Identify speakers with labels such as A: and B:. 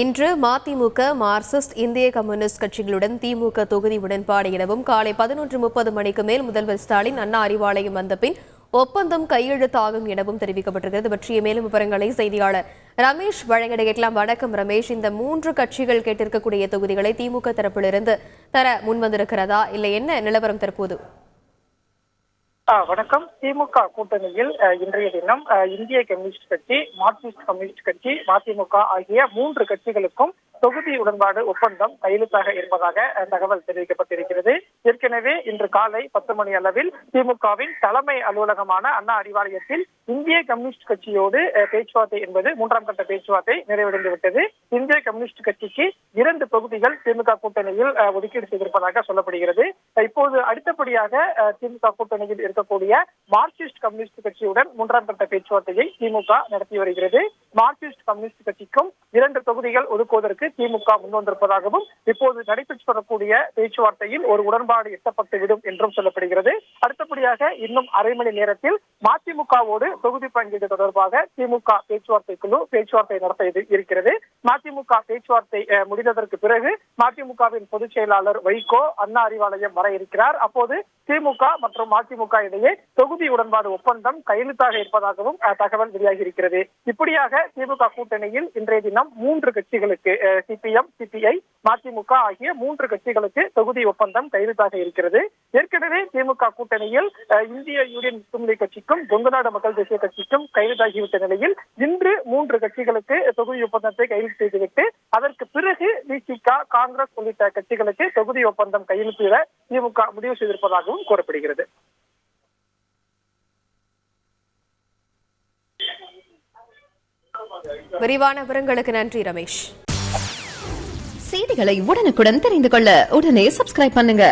A: இன்று மதிமுக, மார்க்சிஸ்ட், இந்திய கம்யூனிஸ்ட் கட்சிகளுடன் திமுக தொகுதி உடன்பாடு எனவும் காலை 11:30 மணிக்கு மேல் முதல்வர் ஸ்டாலின் அண்ணா அறிவாலயம் வந்த பின் ஒப்பந்தம் கையெழுத்தாகும் எனவும் தெரிவிக்கப்பட்டிருக்கிறது. பற்றிய மேலும் விவரங்களை செய்தியாளர் ரமேஷ் வழங்கிட கேட்கலாம். வணக்கம் ரமேஷ். இந்த 3 கட்சிகள் கேட்டிருக்கக்கூடிய தொகுதிகளை திமுக தரப்பிலிருந்து தர முன்வந்திருக்கிறதா, இல்லை என்ன நிலவரம் தற்போது?
B: வணக்கம். திமுக கூட்டணியில் இன்றைய தினம் இந்திய கம்யூனிஸ்ட் கட்சி, மார்க்சிஸ்ட் கம்யூனிஸ்ட் கட்சி, மதிமுக ஆகிய 3 கட்சிகளுக்கும் தொகுதி உடன்பாடு ஒப்பந்தம் கையெழுத்தாக இருப்பதாக தகவல் தெரிவிக்கப்பட்டிருக்கிறது. ஏற்கனவே இன்று காலை 10 மணி அளவில் திமுகவின் தலைமை அலுவலகமான அண்ணா அறிவாலயத்தில் இந்திய கம்யூனிஸ்ட் கட்சியோடு பேச்சுவார்த்தை என்பது 3ஆம் கட்ட பேச்சுவார்த்தை நிறைவடைந்து விட்டது. இந்திய கம்யூனிஸ்ட் கட்சிக்கு 2 தொகுதிகள் திமுக கூட்டணியில் ஒதுக்கீடு செய்திருப்பதாக சொல்லப்படுகிறது. இப்போது அடுத்தபடியாக திமுக கூட்டணியில் இருக்கக்கூடிய மார்க்சிஸ்ட் கம்யூனிஸ்ட் கட்சியுடன் 3ஆம் கட்ட பேச்சுவார்த்தையை திமுக நடத்தி வருகிறது. மார்க்சிஸ்ட் கம்யூனிஸ்ட் கட்சிக்கும் 2 தொகுதிகள் ஒதுக்குவதற்கு திமுக முன்வந்திருப்பதாகவும் இப்போது நடைபெற்று வரக்கூடிய பேச்சுவார்த்தையில் ஒரு உடன்பாடு எட்டப்பட்டுவிடும் என்றும் சொல்லப்படுகிறது. அடுத்தபடியாக இன்னும் அரை மணி நேரத்தில் மதிமுகவோடு தொகுதி பங்கீடு தொடர்பாக திமுக பேச்சுவார்த்தை குழு பேச்சுவார்த்தை நடத்த இருக்கிறது. மதிமுக பேச்சுவார்த்தை முடிந்ததற்கு பிறகு மதிமுகவின் பொதுச் செயலாளர் வைகோ அண்ணா அறிவாலயம் வர இருக்கிறார். அப்போது திமுக மற்றும் மதிமுக இடையே தொகுதி உடன்பாடு ஒப்பந்தம் கையெழுத்தாக இருப்பதாகவும் தகவல் வெளியாகி இருக்கிறது. இப்படியாக திமுக கூட்டணியில் இன்றைய தினம் 3 கட்சிகளுக்கு, சிபிஎம், சிபிஐ, மதிமுக ஆகிய 3 கட்சிகளுக்கு தொகுதி ஒப்பந்தம் கையெழுத்தாக இருக்கிறது. ஏற்கனவே திமுக கூட்டணியில் இந்திய யூனியன் முஸ்லிம் லீக் கட்சிக்கும் கொங்குநாடு மக்கள் தேசிய கட்சிக்கும் கையெழுத்தாகிவிட்ட நிலையில் இன்று 3 கட்சிகளுக்கு தொகுதி ஒப்பந்தத்தை கையெழுத்து செய்துவிட்டு அதற்கு பிறகு விசிக, காங்கிரஸ் உள்ளிட்ட கட்சிகளுக்கு தொகுதி ஒப்பந்தம் கையெழுத்திட திமுக முடிவு செய்திருப்பதாகவும் கூறப்படுகிறது.
A: விரிவான விவரங்களுக்கு நன்றி ரமேஷ்.
C: செய்திகளை உடனுக்குடன் தெரிந்து கொள்ள உடனே சப்ஸ்கிரைப் பண்ணுங்க.